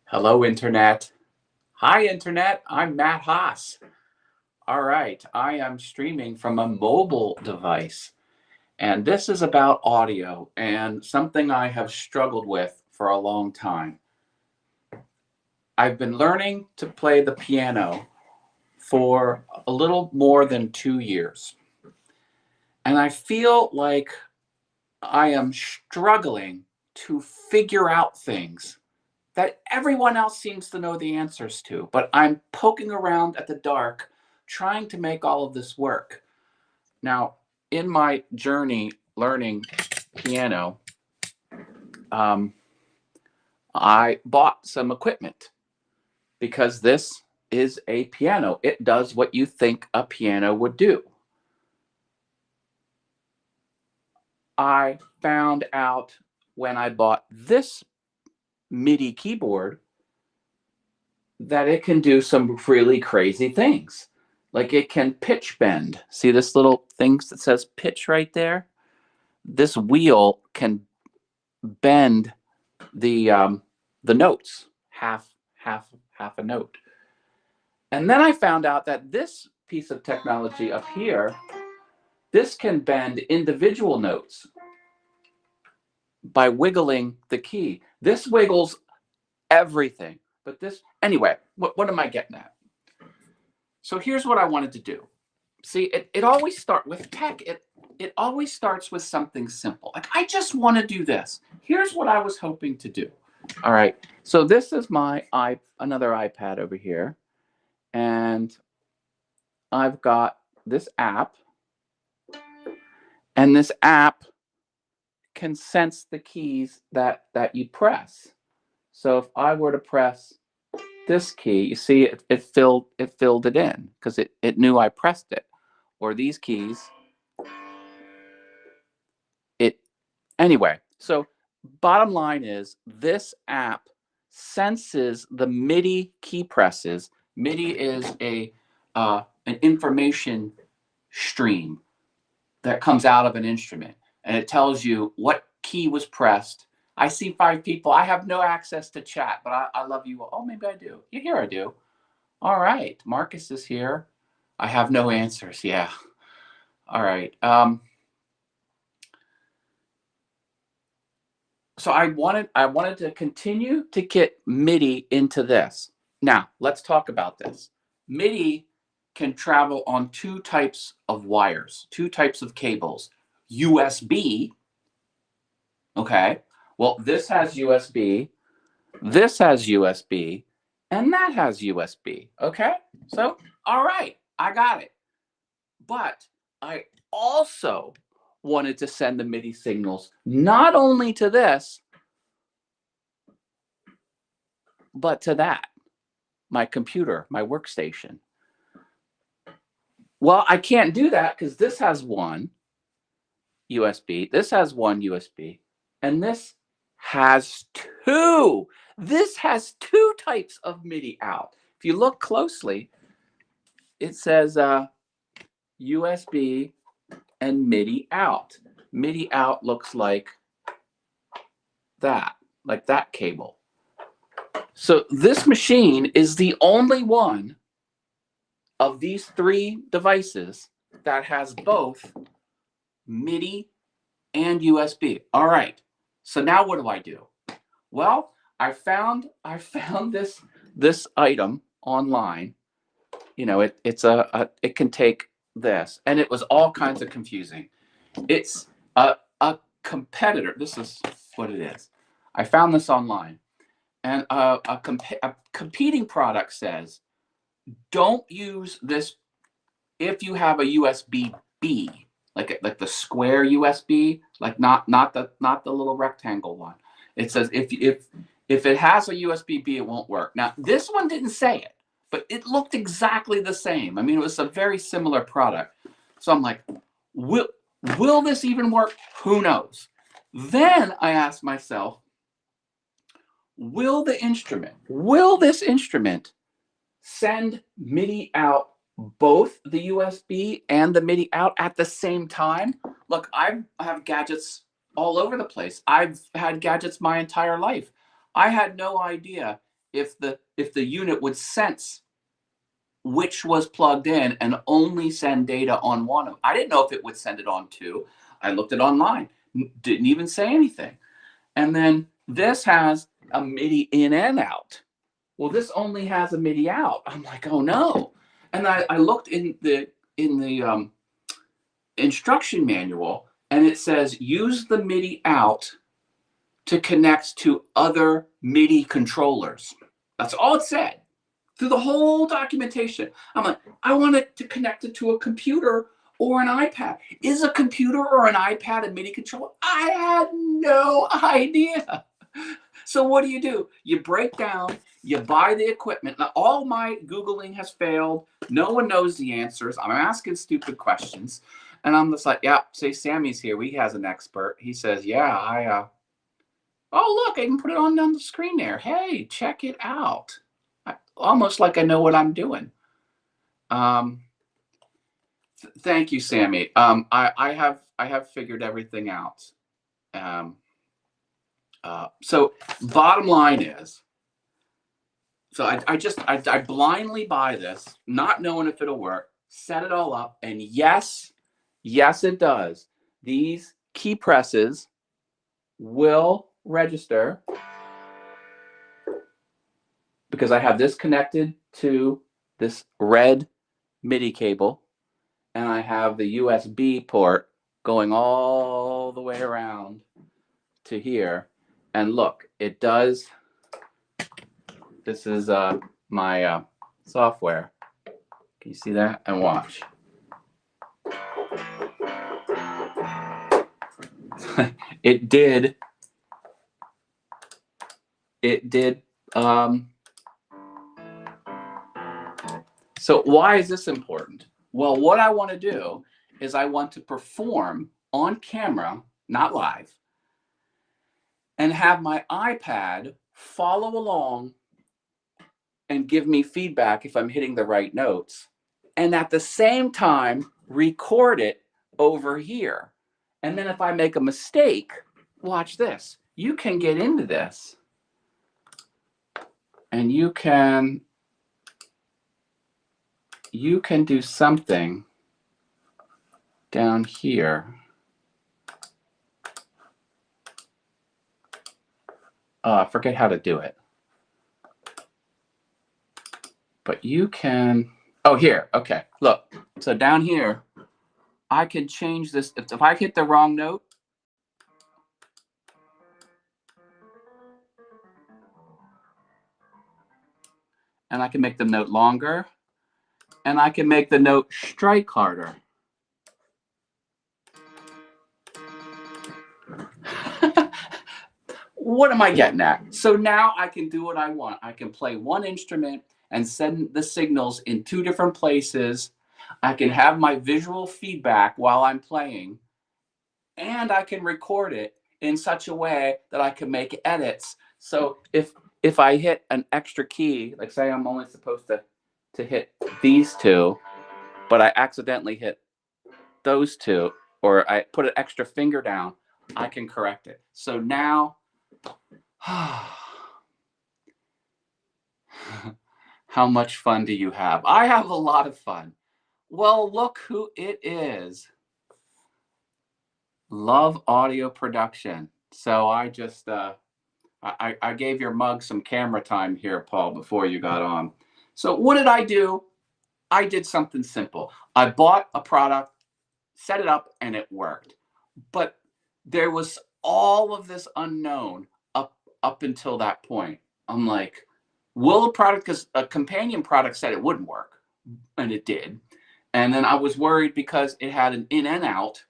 Hello, Internet. Hi, Internet. I'm Matt Haas. All right, I am streaming from a mobile device, and this is about audio and something I have struggled with for a long time. I've been learning to play the piano for a little more than 2 years, and I feel like I am struggling to figure out things that everyone else seems to know the answers to, but I'm poking around at the dark trying to make all of this work. Now, in my journey learning piano, um, I bought some equipment because this is a piano. It does what you think a piano would do. I found out when I bought this MIDI keyboard that it can do some really crazy things. Like it can pitch bend. See this little thing that says pitch right there? This wheel can bend the notes half a note. And then I found out that this piece of technology up here, this can bend individual notes by wiggling the key. This wiggles everything. But this, anyway, what am I getting at? So here's what I wanted to do. See, it always starts with tech. It always starts with something simple. Like, I just want to do this. Here's what I was hoping to do. All right. So this is my another iPad over here. And I've got this app. And this app can sense the keys that you press. So if I were to press this key, you see it filled it in because it knew I pressed it. Or these keys, anyway. So bottom line is this app senses the MIDI key presses. MIDI is an information stream that comes out of an instrument, and it tells you what key was pressed. I see 5 people. I have no access to chat, but I love you. Oh, maybe I do. You here? I do. All right. Marcus is here. I have no answers. Yeah. All right. So I wanted to continue to get MIDI into this. Now, let's talk about this. MIDI can travel on 2 types of wires, 2 types of cables. USB, okay? Well, this has USB, this has USB, and that has USB, okay? So, all right, I got it. But I also wanted to send the MIDI signals not only to this, but to that, my computer, my workstation. Well, I can't do that because this has one USB, this has one USB, and this has 2. This has 2 types of MIDI out. If you look closely, it says USB and MIDI out. MIDI out looks like that cable. So this machine is the only one of these 3 devices that has both MIDI and USB. All right. So now what do I do? Well, I found this item online. You know, it can take this, and it was all kinds of confusing. It's a competitor. This is what it is. I found this online, and a competing product says, don't use this if you have a USB B, like the square USB, like not the little rectangle one. It says if it has a USB B, it won't work. Now this one didn't say it, but it looked exactly the same. I mean, it was a very similar product. So I'm like, will this even work? Who knows? Then I asked myself, will this instrument send MIDI out, both the USB and the MIDI out at the same time? Look, I have gadgets all over the place. I've had gadgets my entire life. I had no idea if the unit would sense which was plugged in and only send data on one of them. I didn't know if it would send it on two. I looked it online, didn't even say anything. And then this has a MIDI in and out. Well, this only has a MIDI out. I'm like, oh no. And I looked in the instruction manual, and it says use the MIDI out to connect to other MIDI controllers. That's all it said through the whole documentation. I'm like, I want it to connect it to a computer or an iPad. Is a computer or an iPad a MIDI controller? I had no idea. So what do? You break down, you buy the equipment. Now, all my Googling has failed. No one knows the answers. I'm asking stupid questions. And I'm just like, yeah, say Sammy's here. He has an expert. He says, yeah, oh, look, I can put it on the screen there. Hey, check it out. Almost like I know what I'm doing. Thank you, Sammy. I have figured everything out. So bottom line is, so I blindly buy this, not knowing if it'll work, set it all up, and yes, it does. These key presses will register because I have this connected to this red MIDI cable, and I have the USB port going all the way around to here. And look, it does. This is my software. Can you see that? And watch. It did. So why is this important? Well, what I want to do is I want to perform on camera, not live, and have my iPad follow along and give me feedback if I'm hitting the right notes, and at the same time record it over here. And then if I make a mistake, watch this. You can get into this and you can do something down here. I forget how to do it. But you can, oh, here, okay, look. So down here, I can change this. If I hit the wrong note, and I can make the note longer, and I can make the note strike harder. What am I getting at? So now I can do what I want. I can play one instrument and send the signals in two different places. I can have my visual feedback while I'm playing, and I can record it in such a way that I can make edits. So if I hit an extra key, like say I'm only supposed to hit these two, but I accidentally hit those two, or I put an extra finger down, I can correct it. So now, how much fun do you have? I have a lot of fun. Well, look who it is. Love Audio Production. So I just, I gave your mug some camera time here, Paul, before you got on. So what did I do? I did something simple. I bought a product, set it up, and it worked. But there was all of this unknown up until that point. I'm like, will the product, because a companion product said it wouldn't work, and it did. And then I was worried because it had an in and out,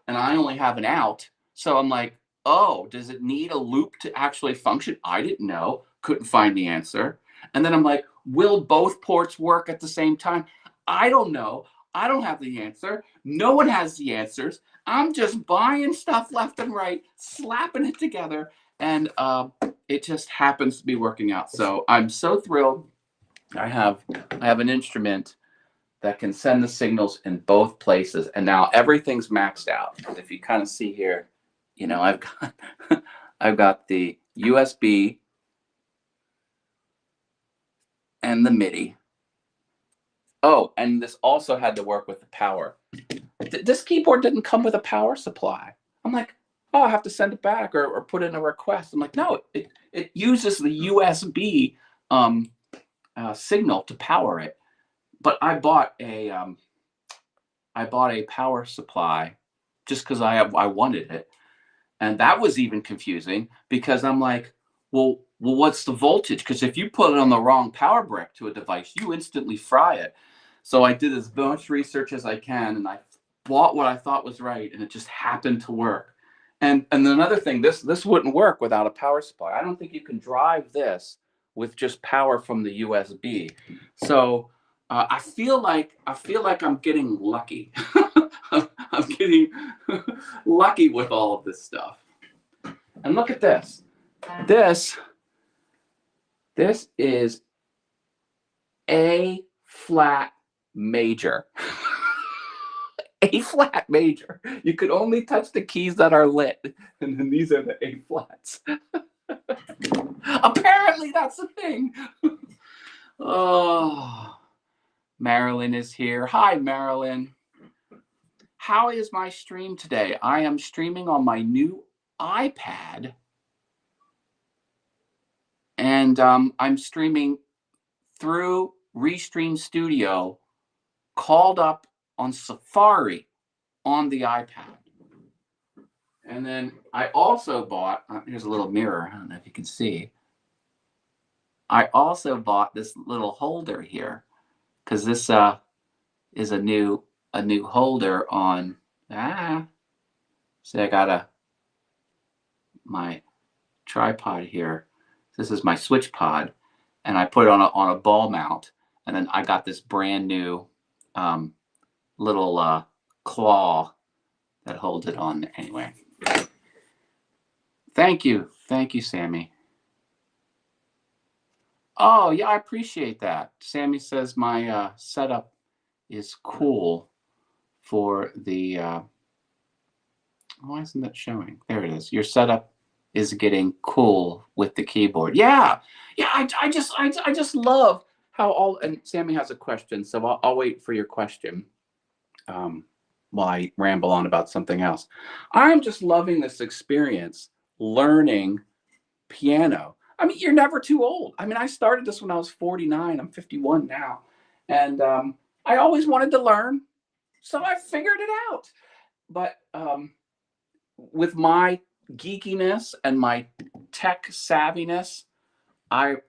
and I only have an out. So I'm like, oh, does it need a loop to actually function? I didn't know, couldn't find the answer. And then I'm like, will both ports work at the same time? I don't know. I don't have the answer. No one has the answers. I'm just buying stuff left and right, slapping it together, and it just happens to be working out. So I'm so thrilled. I have an instrument that can send the signals in both places, and now everything's maxed out. If you kind of see here, you know, I've got the USB and the MIDI. Oh, and this also had to work with the power. This keyboard didn't come with a power supply. I'm like, oh, I have to send it back or put in a request. I'm like, no, it uses the USB signal to power it. But I bought a power supply just because I wanted it, and that was even confusing because I'm like, well, what's the voltage? Because if you put it on the wrong power brick to a device, you instantly fry it. So I did as much research as I can, and I bought what I thought was right, and it just happened to work. And another thing, this wouldn't work without a power supply. I don't think you can drive this with just power from the USB. So I feel like I'm getting lucky. I'm getting lucky with all of this stuff. And look at this. This is A flat major. A flat major. You could only touch the keys that are lit, and then these are the A flats. Apparently, that's the thing. Oh, Marilyn is here. Hi, Marilyn. How is my stream today? I am streaming on my new iPad, and I'm streaming through Restream Studio, called up on Safari on the iPad. And then I also bought, here's a little mirror, I don't know if you can see. I also bought this little holder here because this is a new holder on, see, I got my tripod here. This is my switch pod, and I put it on a ball mount, and then I got this brand new little claw that holds it on. Anyway, thank you, Sammy. Oh yeah, I appreciate that. Sammy says my setup is cool for the. Why isn't that showing? There it is. Your setup is getting cool with the keyboard. Yeah. I just love how all. And Sammy has a question, so I'll wait for your question. While I ramble on about something else, I'm just loving this experience learning piano. I mean, you're never too old. I mean, I started this when I was 49. I'm 51 now, and I always wanted to learn, so I figured it out. But with my geekiness and my tech savviness, I'm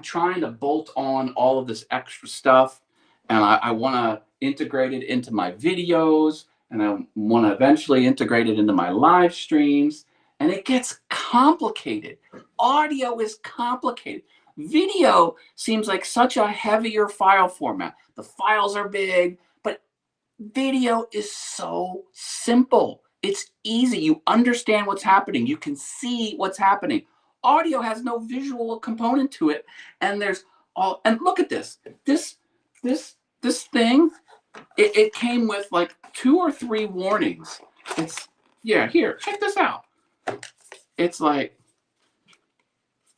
trying to bolt on all of this extra stuff, and I want to integrate it into my videos, and I want to eventually integrate it into my live streams. And it gets complicated. Audio is complicated. Video seems like such a heavier file format. The files are big, but video is so simple. It's easy. You understand what's happening. You can see what's happening. Audio has no visual component to it, and there's all. And look at this. This thing. It came with like 2 or 3 warnings. Here. Check this out. It's like,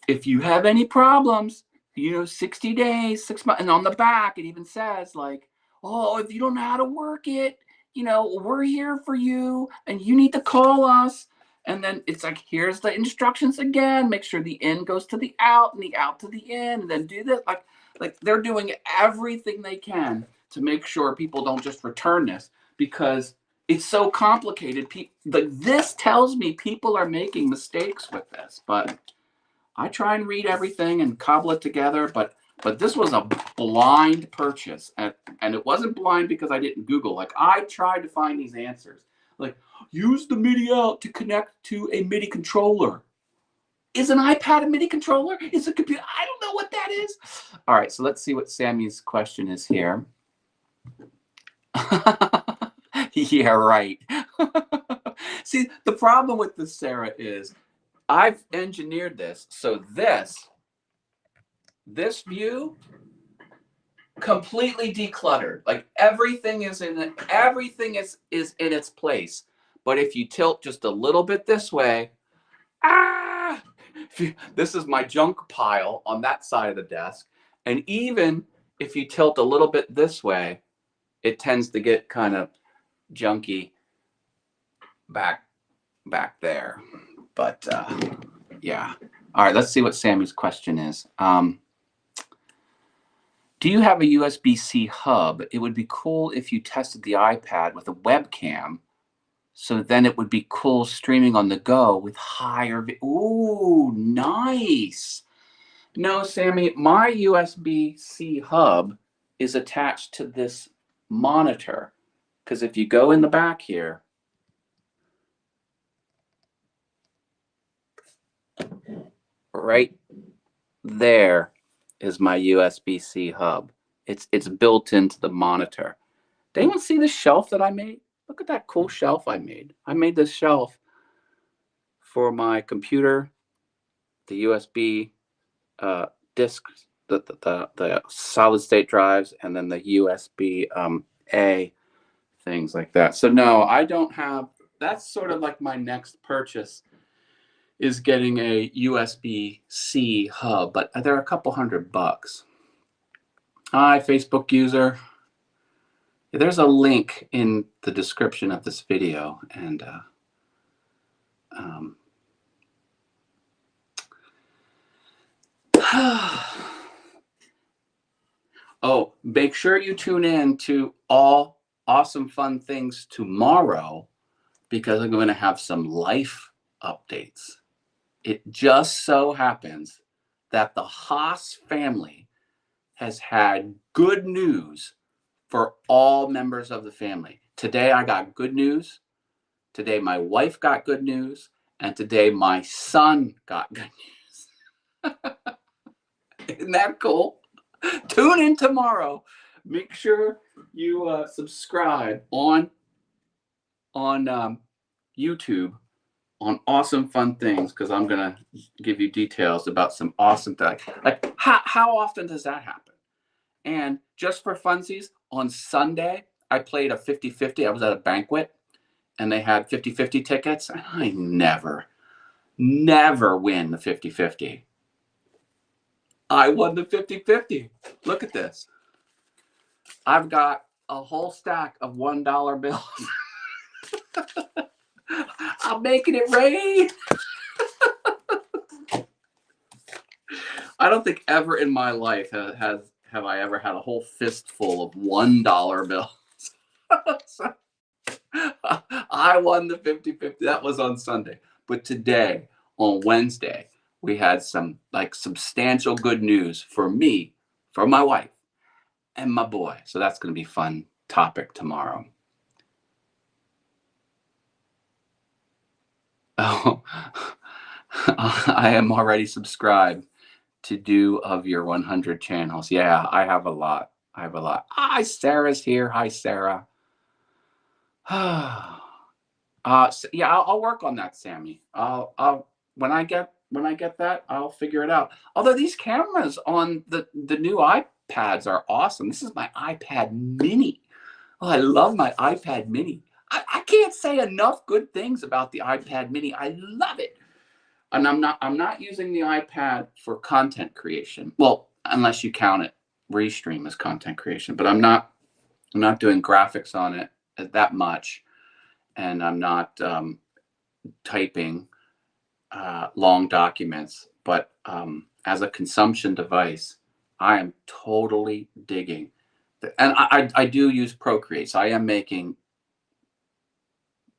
if you have any problems, 60 days, 6 months, and on the back it even says like, oh, if you don't know how to work it, we're here for you, and you need to call us. And then it's like, here's the instructions again. Make sure the in goes to the out and the out to the in, and then do this. Like they're doing everything they can to make sure people don't just return this because it's so complicated. Like this tells me people are making mistakes with this, but I try and read everything and cobble it together. But this was a blind purchase, and it wasn't blind because I didn't Google. Like I tried to find these answers. Like, use the MIDI out to connect to a MIDI controller. Is an iPad a MIDI controller? Is a computer? I don't know what that is. All right, so let's see what Sammy's question is here. Yeah, right. See, the problem with this, Sarah, is I've engineered this so this view completely decluttered. Like everything is in its place. But if you tilt just a little bit this way, This is my junk pile on that side of the desk. And even if you tilt a little bit this way, it tends to get kind of junky back there. But yeah. All right, let's see what Sammy's question is. Do you have a USB-C hub? It would be cool if you tested the iPad with a webcam. So then it would be cool streaming on the go with higher. Ooh, nice. No, Sammy, my USB-C hub is attached to this monitor. Because if you go in the back here, right there is my USB-C hub. It's built into the monitor. Did anyone see the shelf that I made? Look at that cool shelf I made. I made this shelf for my computer, the USB discs, the solid state drives, and then the USB A things like that. So no, I don't have. That's sort of like my next purchase is getting a USB-C hub, but they're a couple $100. Hi, Facebook user. There's a link in the description of this video, and oh, make sure you tune in to All Awesome Fun Things tomorrow, because I'm going to have some life updates. It just so happens that the Haas family has had good news for all members of the family. Today I got good news. Today my wife got good news. And today my son got good news. Isn't that cool? Tune in tomorrow. Make sure you subscribe on YouTube on Awesome Fun Things, because I'm going to give you details about some awesome things. Like, how often does that happen? And just for funsies, on Sunday, I played a 50-50. I was at a banquet, and they had 50-50 tickets. And I never win the 50-50. I won the 50-50. Look at this. I've got a whole stack of $1 bills. I'm making it rain. I don't think ever in my life have I ever had a whole fistful of $1 bills. So, I won the 50-50. That was on Sunday. But today, on Wednesday, we had some like substantial good news for me, for my wife, and my boy. So that's going to be a fun topic tomorrow. Oh, I am already subscribed to do of your 100 channels. Yeah, I have a lot. Hi, Sarah's here. Hi, Sarah. Yeah, I'll work on that, Sammy. I'll when I get that, I'll figure it out. Although these cameras on the new iPads are awesome. This is my iPad Mini. Oh, I love my iPad Mini. I can't say enough good things about the iPad Mini. I love it. And I'm not using the iPad for content creation. Well, unless you count it Restream as content creation, but I'm not doing graphics on it that much, and I'm not typing long documents. But as a consumption device, I am totally digging. And I do use Procreate, so I am making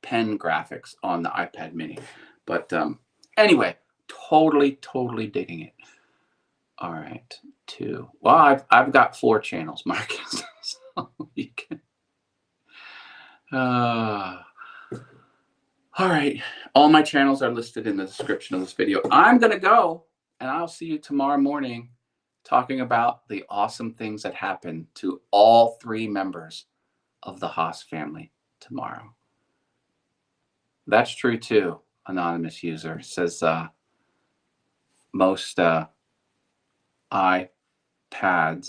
pen graphics on the iPad Mini. But anyway, totally digging it. All right, 2. Well, I've got 4 channels, Marcus. So you can. All right, all my channels are listed in the description of this video. I'm gonna go, and I'll see you tomorrow morning, talking about the awesome things that happened to all 3 members of the Haas family tomorrow. That's true too. Anonymous user says most iPads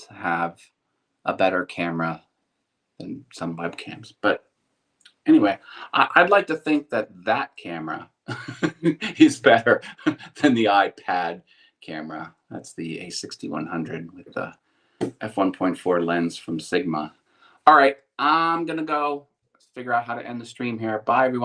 have a better camera than some webcams. But Anyway, I'd like to think that that camera is better than the iPad camera. That's the A6100 with the f1.4 lens from Sigma. All right, I'm going to go figure out how to end the stream here. Bye, everyone.